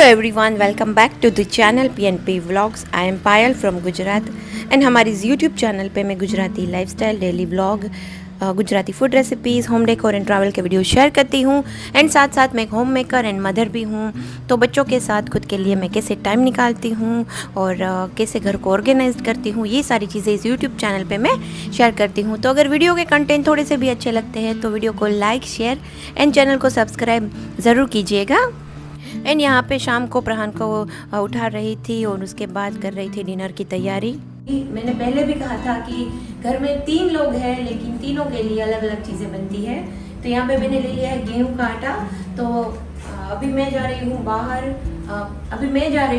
everyone, welcome back to the channel PNP Vlogs. I am Payal from Gujarat and हमारी इस YouTube channel पे मैं Gujarati lifestyle, daily blog, Gujarati food recipes, home decor and travel के video share करती हूँ। And साथ साथ मैं एक होम मेकर एंड मदर भी हूँ, तो बच्चों के साथ खुद के लिए मैं कैसे टाइम निकालती हूँ और कैसे घर को ऑर्गेनाइज करती हूँ, ये सारी चीज़ें इस यूट्यूब चैनल पे मैं शेयर करती हूँ। तो अगर वीडियो के कंटेंट थोड़े से भी अच्छे लगते हैं तो वीडियो को लाइक, शेयर एंड चैनल को सब्सक्राइब ज़रूर कीजिएगा। एंड यहाँ पे शाम को प्रहान को उठा रही थी और उसके बाद कर रही थी डिनर की तैयारी। मैंने पहले भी कहा था कि घर में 3 लोग हैं लेकिन तीनों के लिए अलग अलग चीज़ें बनती है। तो यहाँ पे मैंने ले लिया है गेहूं का आटा। तो अभी मैं जा रही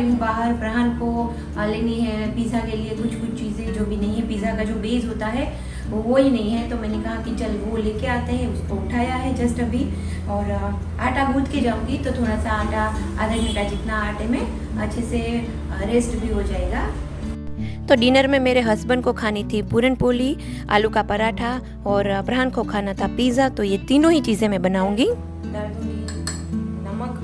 हूँ बाहर प्रहान को लेनी है पिज़्ज़ा के लिए कुछ चीज़ें जो भी नहीं है। पिज़्ज़ा का जो बेस होता है वो ही नहीं है, तो मैंने कहा कि चल वो लेके आते हैं। उसको उठाया है जस्ट अभी और आटा गूंथ के जाऊंगी, तो थोड़ा सा आटा आधा घंटा जितना आटे में अच्छे से रेस्ट भी हो जाएगा। तो डिनर में मेरे हस्बैंड को खानी थी पूरन पोली, आलू का पराठा और प्रहान को खाना था पिज़्ज़ा। तो ये तीनों ही चीज़ें मैं बनाऊंगी। डाल दूंगी नमक,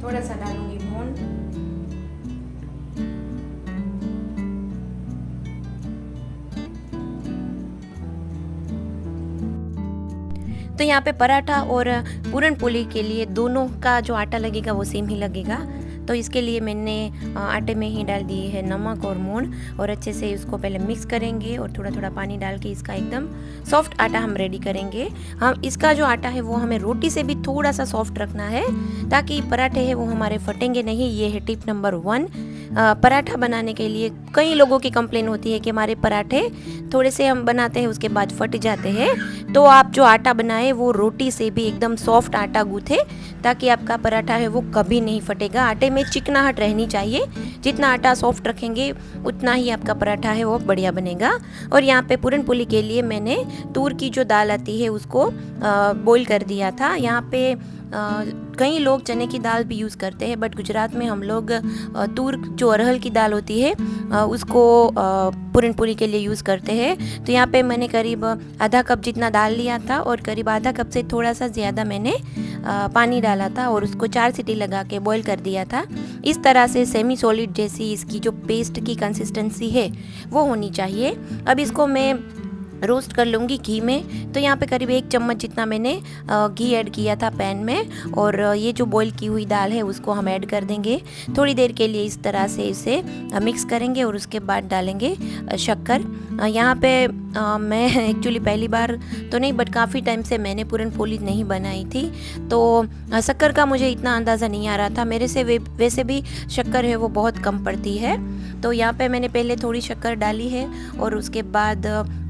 थोड़ा सा डालूंगी मोन, तो यहाँ पे पराठा और पूरन पोली के लिए दोनों का जो आटा लगेगा वो सेम ही लगेगा। तो इसके लिए मैंने आटे में ही डाल दिए है नमक और मून और अच्छे से इसको पहले मिक्स करेंगे और थोड़ा थोड़ा पानी डाल के इसका एकदम सॉफ्ट आटा हम रेडी करेंगे। हम इसका जो आटा है वो हमें रोटी से भी थोड़ा सा सॉफ्ट रखना है ताकि पराठे है वो हमारे फटेंगे नहीं। ये है टिप नंबर 1। पराठा बनाने के लिए कई लोगों की कंप्लेन होती है कि हमारे पराठे थोड़े से हम बनाते हैं उसके बाद फट जाते हैं। तो आप जो आटा बनाए वो रोटी से भी एकदम सॉफ्ट आटा गूँथे ताकि आपका पराठा है वो कभी नहीं फटेगा। आटे में चिकनाहट रहनी चाहिए, जितना आटा सॉफ्ट रखेंगे उतना ही आपका पराठा है वो बढ़िया बनेगा। और यहाँ पे पूरन पोली के लिए मैंने तूर की जो दाल आती है उसको बॉईल कर दिया था। यहाँ पे कई लोग चने की दाल भी यूज़ करते हैं, बट गुजरात में हम लोग तूर जो अरहर की दाल होती है उसको पूरन पोली के लिए यूज़ करते हैं। तो यहाँ पे मैंने करीब आधा कप जितना दाल लिया था और करीब आधा कप से थोड़ा सा ज़्यादा मैंने पानी डाला था और उसको 4 सीटी लगा के बॉईल कर दिया था। इस तरह से सेमी सॉलिड जैसी इसकी जो पेस्ट की कंसिस्टेंसी है वो होनी चाहिए। अब इसको मैं रोस्ट कर लूँगी घी में। तो यहाँ पे करीब 1 चम्मच जितना मैंने घी ऐड किया था पैन में और ये जो बॉईल की हुई दाल है उसको हम ऐड कर देंगे। थोड़ी देर के लिए इस तरह से इसे मिक्स करेंगे और उसके बाद डालेंगे शक्कर। यहाँ पे मैं एक्चुअली पहली बार तो नहीं बट काफ़ी टाइम से मैंने पूरन पोली नहीं बनाई थी, तो शक्कर का मुझे इतना अंदाज़ा नहीं आ रहा था। मेरे से वैसे भी शक्कर है वो बहुत कम पड़ती है। तो यहाँ पे मैंने पहले थोड़ी शक्कर डाली है और उसके बाद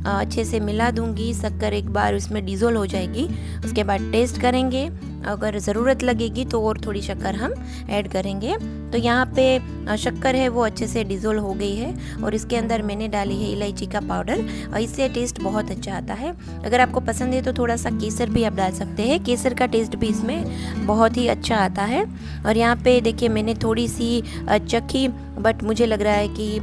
अच्छे से मिला दूंगी। शक्कर एक बार उसमें डिज़ोल्व हो जाएगी, उसके बाद टेस्ट करेंगे, अगर ज़रूरत लगेगी तो और थोड़ी शक्कर हम ऐड करेंगे। तो यहाँ पे शक्कर है वो अच्छे से डिज़ोल्व हो गई है और इसके अंदर मैंने डाली है इलायची का पाउडर। इससे टेस्ट बहुत अच्छा आता है। अगर आपको पसंद है तो थोड़ा सा केसर भी आप डाल सकते हैं, केसर का टेस्ट भी इसमें बहुत ही अच्छा आता है। और यहाँ पे देखिए मैंने थोड़ी सी चखी, बट मुझे लग रहा है कि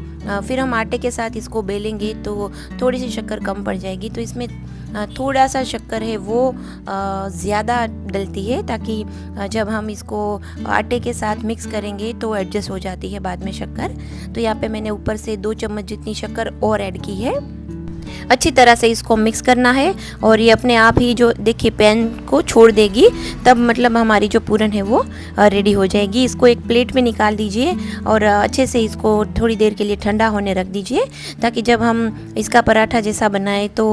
फिर हम आटे के साथ इसको बेलेंगे तो थोड़ी सी शक्कर कम पड़ जाएगी। तो इसमें थोड़ा सा शक्कर है वो ज़्यादा डलती है ताकि जब हम इसको आटे के साथ मिक्स करेंगे तो एडजस्ट हो जाती है बाद में शक्कर। तो यहाँ पे मैंने ऊपर से 2 चम्मच जितनी शक्कर और ऐड की है। अच्छी तरह से इसको मिक्स करना है और ये अपने आप ही जो देखिए पैन को छोड़ देगी, तब मतलब हमारी जो पूरन है वो रेडी हो जाएगी। इसको एक प्लेट में निकाल दीजिए और अच्छे से इसको थोड़ी देर के लिए ठंडा होने रख दीजिए ताकि जब हम इसका पराठा जैसा बनाएं तो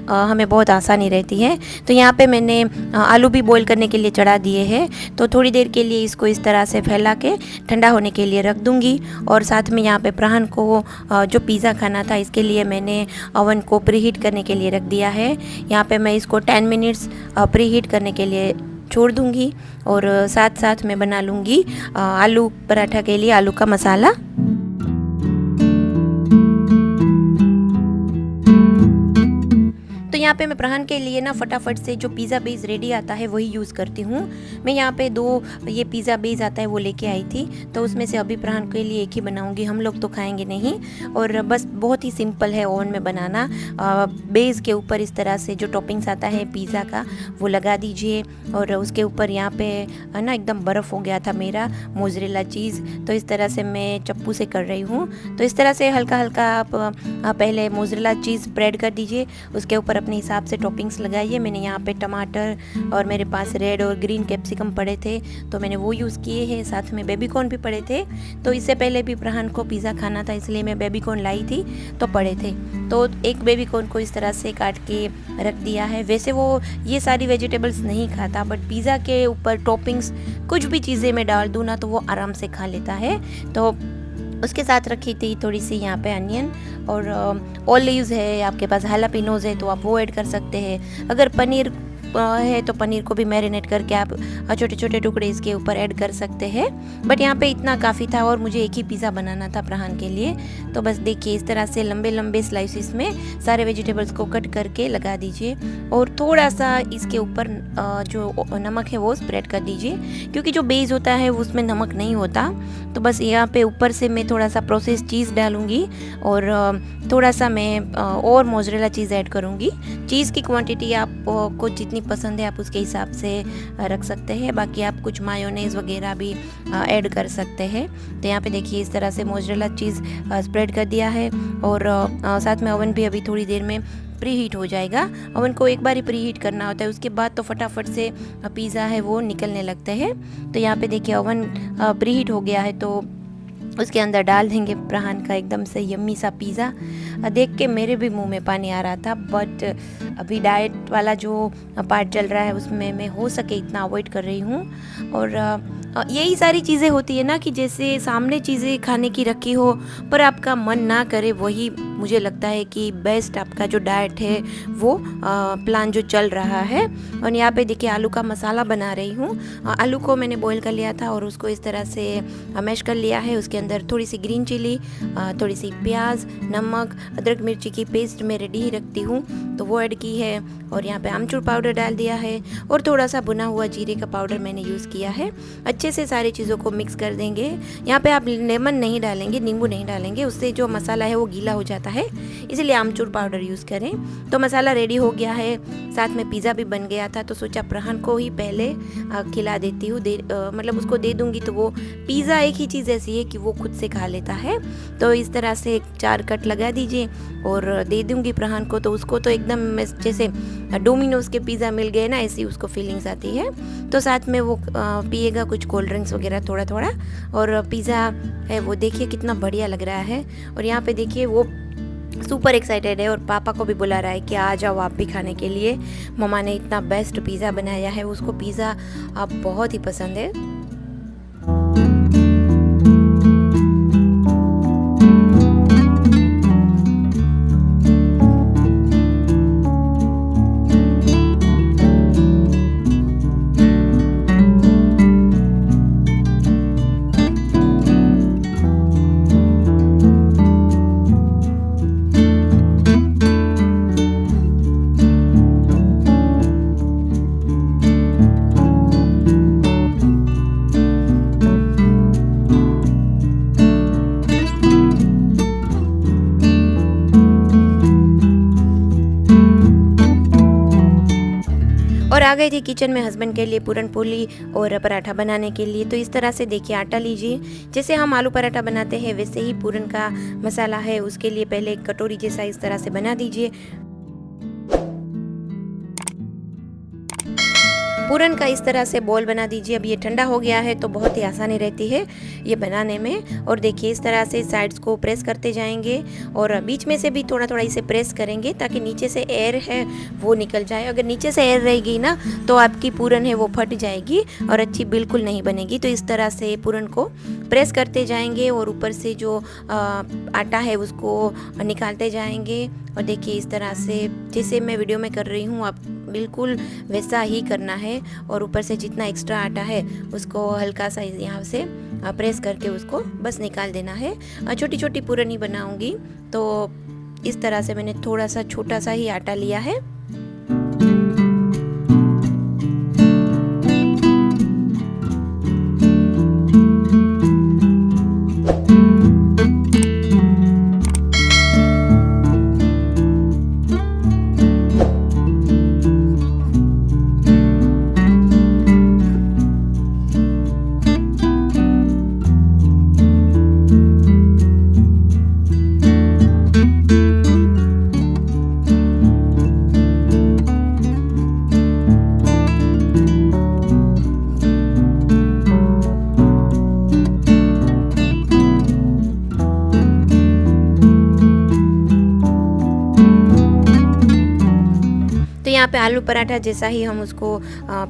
हमें बहुत आसानी रहती है। तो यहाँ पे मैंने आलू भी बॉईल करने के लिए चढ़ा दिए हैं, तो थोड़ी देर के लिए इसको इस तरह से फैला के ठंडा होने के लिए रख दूँगी। और साथ में यहाँ पे प्रहान को जो पिज़्ज़ा खाना था इसके लिए मैंने ओवन को प्रीहीट करने के लिए रख दिया है। यहाँ पे मैं इसको 10 मिनट्स प्रीहीट करने के लिए छोड़ दूँगी और साथ साथ मैं बना लूँगी आलू पराठा के लिए आलू का मसाला। तो यहाँ पे मैं प्रहन के लिए ना फटाफट से जो पिज़्ज़ा बेस रेडी आता है वही यूज़ करती हूँ। मैं यहाँ पे 2 ये पिज़्ज़ा बेस आता है वो लेके आई थी, तो उसमें से अभी प्रहन के लिए एक ही बनाऊँगी, हम लोग तो खाएंगे नहीं। और बस बहुत ही सिंपल है ओवन में बनाना। बेस के ऊपर इस तरह से जो टॉपिंग्स आता है पिज़्ज़ा का वो लगा दीजिए, और उसके ऊपर यहाँ पे ना एकदम बर्फ़ हो गया था मेरा मोज़रेला चीज़, तो इस तरह से मैं चप्पू से कर रही हूँ। तो इस तरह से हल्का हल्का आप पहले मोज़रेला चीज़ स्प्रेड कर दीजिए, उसके ऊपर अपने हिसाब से टॉपिंग्स लगाइए। मैंने यहाँ पे टमाटर और मेरे पास रेड और ग्रीन कैप्सिकम पड़े थे तो मैंने वो यूज़ किए हैं, साथ में बेबी कॉर्न भी पड़े थे। तो इससे पहले भी प्रहन को पिज़्ज़ा खाना था इसलिए मैं बेबी कॉर्न लाई थी तो पड़े थे, तो एक बेबी कॉर्न को इस तरह से काट के रख दिया है। वैसे वो ये सारी वेजिटेबल्स नहीं खाता, बट पिज़्ज़ा के ऊपर टॉपिंग्स कुछ भी चीज़ें मैं डाल दूँ ना तो वो आराम से खा लेता है। तो उसके साथ रखी थी थोड़ी सी यहाँ पे अनियन और ऑलिव्स है, आपके पास हालापिनोज है तो आप वो ऐड कर सकते हैं। अगर पनीर है तो पनीर को भी मैरिनेट करके आप छोटे छोटे टुकड़े इसके ऊपर ऐड कर सकते हैं। बट यहाँ पे इतना काफ़ी था और मुझे एक ही पिज़्ज़ा बनाना था प्रहन के लिए, तो बस देखिए इस तरह से लंबे लंबे स्लाइसिस में सारे वेजिटेबल्स को कट करके लगा दीजिए, और थोड़ा सा इसके ऊपर जो नमक है वो स्प्रेड कर दीजिए, क्योंकि जो बेस होता है उसमें नमक नहीं होता। तो बस यहाँ पे ऊपर से मैं थोड़ा सा प्रोसेस चीज़ डालूँगी और थोड़ा सा मैं और मोज़रेला चीज़ ऐड करूँगी। चीज़ की क्वांटिटी आपको जितनी पसंद है आप उसके हिसाब से रख सकते हैं, बाकी आप कुछ मायोनेज़ वगैरह भी ऐड कर सकते हैं। तो यहाँ पे देखिए इस तरह से मोज़रेला चीज़ स्प्रेड कर दिया है, और साथ में ओवन भी अभी थोड़ी देर में प्री हीट हो जाएगा। ओवन को एक बार ही प्री हीट करना होता है, उसके बाद तो फटाफट से पिज़्ज़ा है वो निकलने लगते हैं। तो यहाँ पे देखिए ओवन प्री हीट हो गया है, तो उसके अंदर डाल देंगे प्रहन का एकदम से यम्मी सा पिज़्ज़ा। देख के मेरे भी मुंह में पानी आ रहा था, बट अभी डाइट वाला जो पार्ट चल रहा है उसमें मैं हो सके इतना अवॉइड कर रही हूँ। और यही सारी चीज़ें होती है ना कि जैसे सामने चीज़ें खाने की रखी हो पर आपका मन ना करे, वही मुझे लगता है कि बेस्ट आपका जो डाइट है वो प्लान जो चल रहा है। और यहाँ पे देखिए आलू का मसाला बना रही हूँ। आलू को मैंने बॉईल कर लिया था और उसको इस तरह से मैश कर लिया है। उसके अंदर थोड़ी सी ग्रीन चिली, थोड़ी सी प्याज, नमक, अदरक मिर्ची की पेस्ट मैं रेडी ही रखती हूँ तो वो ऐड की है, और यहाँ पे आमचूर पाउडर डाल दिया है, और थोड़ा सा भुना हुआ जीरे का पाउडर मैंने यूज़ किया है। अच्छे से सारी चीज़ों को मिक्स कर देंगे। यहाँ पे आप लेमन नहीं डालेंगे, नींबू नहीं डालेंगे, उससे जो मसाला है वो गीला हो जाता है, इसलिए आमचूर पाउडर यूज़ करें। तो मसाला रेडी हो गया है, साथ में पिज़्ज़ा भी बन गया था, तो सोचा प्रहन को ही पहले खिला देती हूँ, मतलब उसको दे दूँगी तो वो पिज़्ज़ा एक ही चीज़ ऐसी है कि वो खुद से खा लेता है। तो इस तरह से 4 कट लगा दीजिए और दे दूँगी प्रहन को, तो उसको तो एकदम जैसे डोमिनोज़ के पिज़्ज़ा मिल गए ना ऐसी उसको फीलिंग्स आती है। तो साथ में वो पिएगा कुछ कोल्ड ड्रिंक्स वगैरह थोड़ा थोड़ा, और पिज़्ज़ा है वो देखिए कितना बढ़िया लग रहा है। और यहाँ पे देखिए वो सुपर एक्साइटेड है और पापा को भी बुला रहा है कि आ जाओ आप भी खाने के लिए, मम्मा ने इतना बेस्ट पिज़्ज़ा बनाया है। उसको पिज़्ज़ा आप बहुत ही पसंद है। और आ गई थी किचन में हस्बैंड के लिए पूरन पोली और पराठा बनाने के लिए। तो इस तरह से देखिए आटा लीजिए, जैसे हम आलू पराठा बनाते हैं वैसे ही पूरन का मसाला है उसके लिए पहले एक कटोरी जैसा इस तरह से बना दीजिए। पूरन का इस तरह से बॉल बना दीजिए। अब ये ठंडा हो गया है तो बहुत ही आसानी रहती है ये बनाने में। और देखिए इस तरह से साइड्स को प्रेस करते जाएंगे और बीच में से भी थोड़ा थोड़ा इसे प्रेस करेंगे ताकि नीचे से एयर है वो निकल जाए। अगर नीचे से एयर रहेगी ना तो आपकी पूरन है वो फट जाएगी और अच्छी बिल्कुल नहीं बनेगी। तो इस तरह से पूरन को प्रेस करते जाएंगे और ऊपर से जो आटा है उसको निकालते जाएंगे। और देखिए इस तरह से जैसे मैं वीडियो में कर रही हूँ आप बिल्कुल वैसा ही करना है। और ऊपर से जितना एक्स्ट्रा आटा है उसको हल्का सा यहाँ से प्रेस करके उसको बस निकाल देना है। छोटी छोटी पूरन ही बनाऊंगी तो इस तरह से मैंने थोड़ा सा छोटा सा ही आटा लिया है। यहाँ पे आलू पराठा जैसा ही हम उसको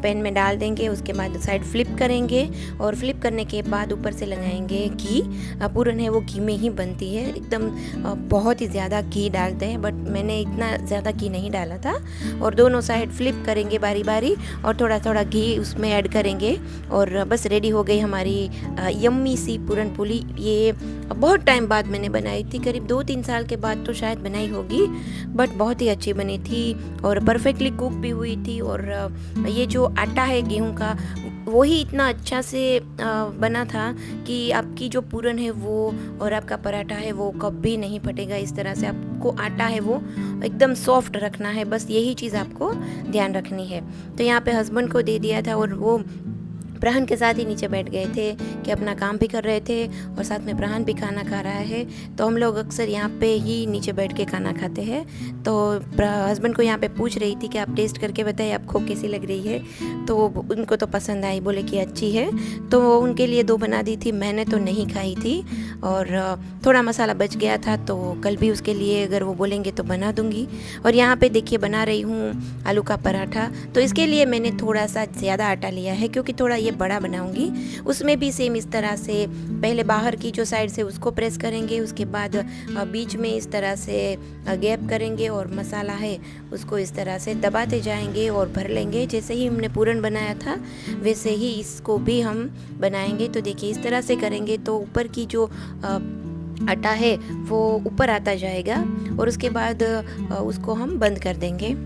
पैन में डाल देंगे, उसके बाद साइड फ्लिप करेंगे और फ्लिप करने के बाद ऊपर से लगाएंगे घी। पूरन है वो घी में ही बनती है, एकदम बहुत ही ज़्यादा घी डालते हैं, बट मैंने इतना ज़्यादा घी नहीं डाला था। और दोनों साइड फ्लिप करेंगे बारी बारी और थोड़ा थोड़ा घी उसमें ऐड करेंगे और बस रेडी हो गई हमारी यम्मी सी पूरन पोली। ये बहुत टाइम बाद मैंने बनाई थी, करीब 2-3 साल के बाद तो शायद बनाई होगी, बट बहुत ही अच्छी बनी थी और परफेक्टली कुक भी हुई थी। और ये जो आटा है गेहूं का वो ही इतना अच्छा से बना था कि आपकी जो पूरन है वो और आपका पराठा है वो कभी नहीं फटेगा। इस तरह से आपको आटा है वो एकदम सॉफ्ट रखना है, बस यही चीज़ आपको ध्यान रखनी है। तो यहाँ पे हस्बैंड को दे दिया था और वो प्रहन के साथ ही नीचे बैठ गए थे कि अपना काम भी कर रहे थे और साथ में प्रहन भी खाना खा रहा है। तो हम लोग अक्सर यहाँ पे ही नीचे बैठ के खाना खाते हैं। तो हस्बैंड को यहाँ पे पूछ रही थी कि आप टेस्ट करके बताइए आपको कैसी लग रही है। तो उनको तो पसंद आई, बोले कि अच्छी है। तो उनके लिए 2 बना दी थी, मैंने तो नहीं खाई थी और थोड़ा मसाला बच गया था, तो कल भी उसके लिए अगर वो बोलेंगे तो बना दूँगी। और यहाँ पे देखिए बना रही हूँ आलू का पराठा। तो इसके लिए मैंने थोड़ा सा ज़्यादा आटा लिया है क्योंकि थोड़ा ये बड़ा बनाऊंगी। उसमें भी सेम इस तरह से पहले बाहर की जो साइड से उसको प्रेस करेंगे, उसके बाद बीच में इस तरह से गैप करेंगे और मसाला है उसको इस तरह से दबाते जाएंगे और भर लेंगे। जैसे ही हमने पूरन बनाया था वैसे ही इसको भी हम बनाएंगे। तो देखिए इस तरह से करेंगे तो ऊपर की जो आटा है वो ऊपर आता जाएगा और उसके बाद उसको हम बंद कर देंगे।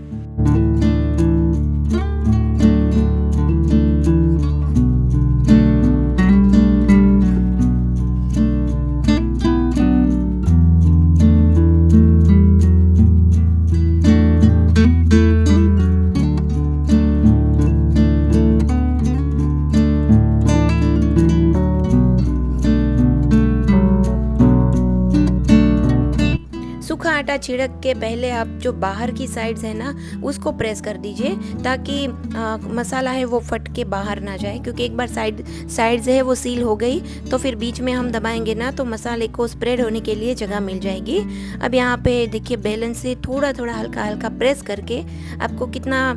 सूखा आटा छिड़क के पहले आप जो बाहर की साइड्स है ना उसको प्रेस कर दीजिए ताकि मसाला है वो फट के बाहर ना जाए, क्योंकि एक बार साइड्स है वो सील हो गई तो फिर बीच में हम दबाएंगे ना तो मसाले को स्प्रेड होने के लिए जगह मिल जाएगी। अब यहाँ पे देखिए बैलेंस से थोड़ा थोड़ा हल्का हल्का प्रेस करके आपको कितना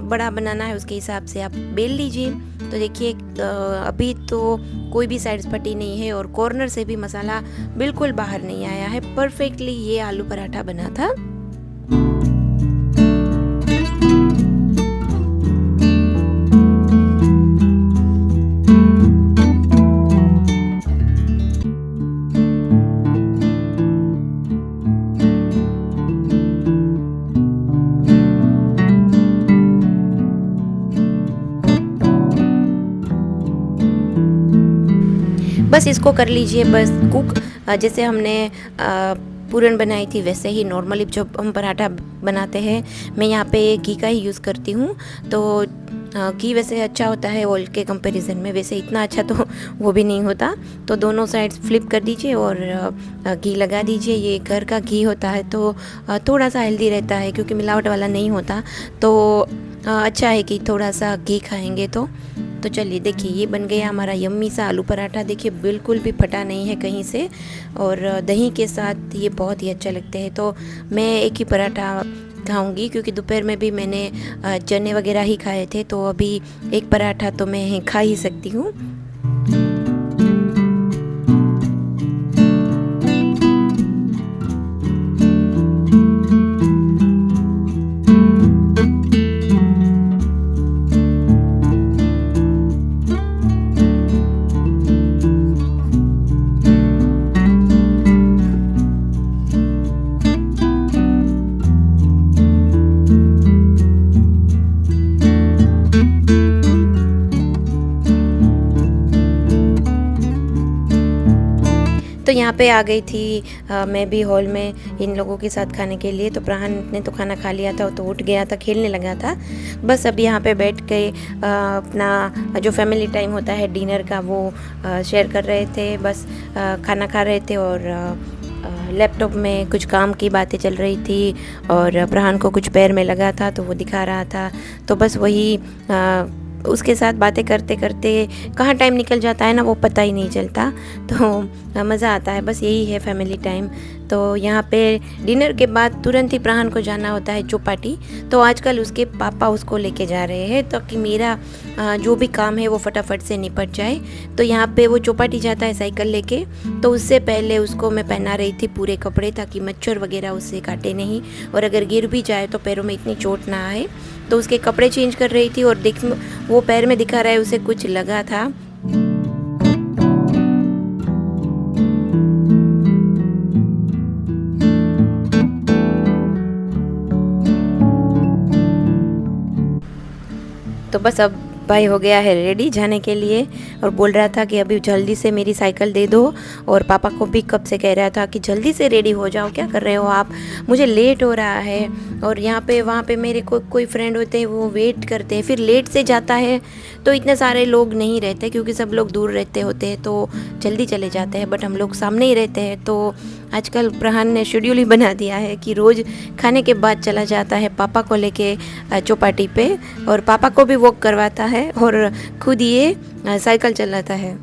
बड़ा बनाना है उसके हिसाब से आप बेल लीजिए। तो देखिए अभी तो कोई भी साइड्स फटी नहीं है और कॉर्नर से भी मसाला बिल्कुल बाहर नहीं आया है। परफेक्टली ये आलू पराठा बना था। बस इसको कर लीजिए बस कुक, जैसे हमने पूरन बनाई थी वैसे ही नॉर्मली जब हम पराठा बनाते हैं मैं यहाँ पे घी का ही यूज़ करती हूँ। तो घी वैसे अच्छा होता है ऑयल के कंपैरिजन में, वैसे इतना अच्छा तो वो भी नहीं होता। तो दोनों साइड्स फ्लिप कर दीजिए और घी लगा दीजिए। ये घर का घी होता है तो थोड़ा सा हेल्दी रहता है क्योंकि मिलावट वाला नहीं होता। तो अच्छा है कि थोड़ा सा घी खाएंगे तो चलिए देखिए ये बन गया हमारा यम्मी सा आलू पराठा। देखिए बिल्कुल भी फटा नहीं है कहीं से और दही के साथ ये बहुत ही अच्छा लगते हैं। तो मैं एक ही पराठा खाऊंगी क्योंकि दोपहर में भी मैंने चने वगैरह ही खाए थे, तो अभी एक पराठा तो मैं खा ही सकती हूँ। तो यहाँ पे आ गई थी मैं भी हॉल में इन लोगों के साथ खाने के लिए। तो प्रहन ने तो खाना खा लिया था, तो उठ गया था, खेलने लगा था। बस अब यहाँ पे बैठ के अपना जो फैमिली टाइम होता है डिनर का वो शेयर कर रहे थे। बस खाना खा रहे थे और लैपटॉप में कुछ काम की बातें चल रही थी और प्रहन को कुछ पैर में लगा था तो वो दिखा रहा था। तो बस वही उसके साथ बातें करते करते कहाँ टाइम निकल जाता है ना, वो पता ही नहीं चलता। तो मज़ा आता है, बस यही है फैमिली टाइम। तो यहाँ पे डिनर के बाद तुरंत ही प्रहान को जाना होता है चौपाटी। तो आजकल उसके पापा उसको लेके जा रहे हैं ताकि मेरा जो भी काम है वो फटाफट से निपट जाए। तो यहाँ पे वो चौपाटी जाता है साइकिल लेके। तो उससे पहले उसको मैं पहना रही थी पूरे कपड़े ताकि मच्छर वगैरह उससे काटे नहीं, और अगर गिर भी जाए तो पैरों में इतनी चोट ना आए। तो उसके कपड़े चेंज कर रही थी और वो पैर में दिखा रहा है उसे कुछ लगा था। तो बस अब भाई हो गया है रेडी जाने के लिए और बोल रहा था कि अभी जल्दी से मेरी साइकिल दे दो, और पापा को भी कब से कह रहा था कि जल्दी से रेडी हो जाओ, क्या कर रहे हो आप, मुझे लेट हो रहा है। और यहाँ पे वहाँ पे मेरे कोई फ्रेंड होते हैं वो वेट करते हैं, फिर लेट से जाता है तो इतने सारे लोग नहीं रहते क्योंकि सब लोग दूर रहते होते हैं तो जल्दी चले जाते हैं, बट हम लोग सामने ही रहते हैं। तो आजकल प्रहान ने शेड्यूल ही बना दिया है कि रोज़ खाने के बाद चला जाता है पापा को लेके चौपाटी पे, और पापा को भी वॉक करवाता है और खुद ये साइकिल चलाता है।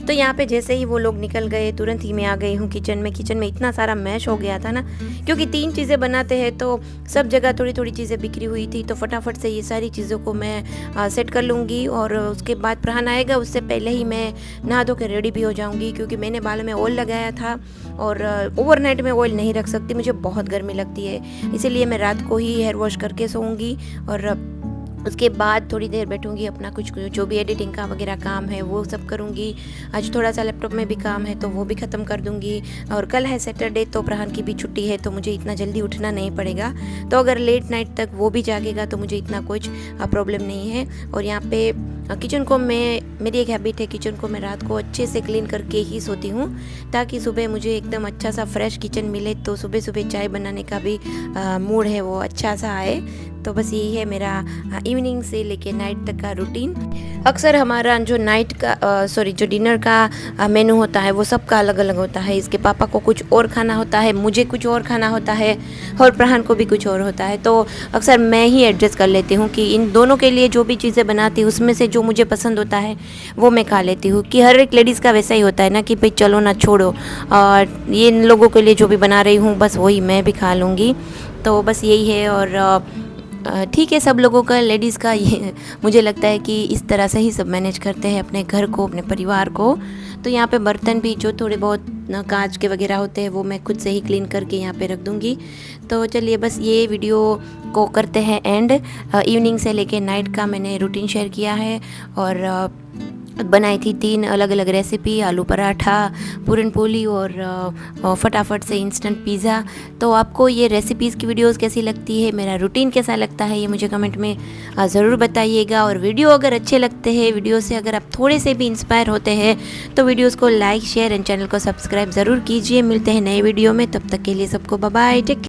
तो यहाँ पे जैसे ही वो लोग निकल गए तुरंत ही मैं आ गई हूँ किचन में। किचन में इतना सारा मैश हो गया था ना, क्योंकि 3 चीज़ें बनाते हैं तो सब जगह थोड़ी थोड़ी चीज़ें बिखरी हुई थी। तो फटाफट से ये सारी चीज़ों को मैं सेट कर लूँगी, और उसके बाद प्रहान आएगा उससे पहले ही मैं नहा धो के रेडी भी हो जाऊँगी, क्योंकि मैंने बालों में ऑयल लगाया था और ओवरनाइट में ऑयल नहीं रख सकती, मुझे बहुत गर्मी लगती है, इसीलिए मैं रात को ही हेयर वॉश करके सोऊंगी। और उसके बाद थोड़ी देर बैठूंगी, अपना कुछ जो भी एडिटिंग का वगैरह काम है वो सब करूंगी। आज थोड़ा सा लैपटॉप में भी काम है तो वो भी ख़त्म कर दूंगी। और कल है सैटरडे तो प्रहान की भी छुट्टी है तो मुझे इतना जल्दी उठना नहीं पड़ेगा। तो अगर लेट नाइट तक वो भी जागेगा तो मुझे इतना कुछ प्रॉब्लम नहीं है। और यहाँ पे किचन को मेरी एक हैबिट है, किचन को मैं रात को अच्छे से क्लीन करके ही सोती हूँ ताकि सुबह मुझे एकदम अच्छा सा फ्रेश किचन मिले, तो सुबह सुबह चाय बनाने का भी मूड है वो अच्छा सा आए। तो बस यही है मेरा इवनिंग से लेके नाइट तक का रूटीन। अक्सर हमारा जो जो डिनर का मेनू होता है वो सबका अलग अलग होता है। इसके पापा को कुछ और खाना होता है, मुझे कुछ और खाना होता है, और प्रहान को भी कुछ और होता है। तो अक्सर मैं ही एडजस्ट कर लेती हूँ कि इन दोनों के लिए जो भी चीज़ें बनाती हूँ उसमें से जो मुझे पसंद होता है वो मैं खा लेती हूँ। कि हर एक लेडीज़ का वैसा ही होता है ना कि भाई चलो ना छोड़ो, और ये इन लोगों के लिए जो भी बना रही हूँ बस वही मैं भी खा लूँगी। तो बस यही है। और ठीक है, सब लोगों का, लेडीज़ का ये मुझे लगता है कि इस तरह से ही सब मैनेज करते हैं अपने घर को, अपने परिवार को। तो यहाँ पे बर्तन भी जो थोड़े बहुत कांच के वगैरह होते हैं वो मैं खुद से ही क्लीन करके यहाँ पे रख दूँगी। तो चलिए बस ये वीडियो को करते हैं एंड। इवनिंग से लेके नाइट का मैंने रूटीन शेयर किया है, और बनाई थी 3 अलग अलग रेसिपी, आलू पराठा, पूरन पोली और फटाफट से इंस्टेंट पिज़्ज़ा। तो आपको ये रेसिपीज़ की वीडियोस कैसी लगती है, मेरा रूटीन कैसा लगता है, ये मुझे कमेंट में ज़रूर बताइएगा। और वीडियो अगर अच्छे लगते हैं, वीडियो से अगर आप थोड़े से भी इंस्पायर होते हैं तो वीडियोज़ को लाइक शेयर एंड चैनल को सब्सक्राइब ज़रूर कीजिए। मिलते हैं नए वीडियो में, तब तक के लिए सबको बाय बाय, टेक केयर।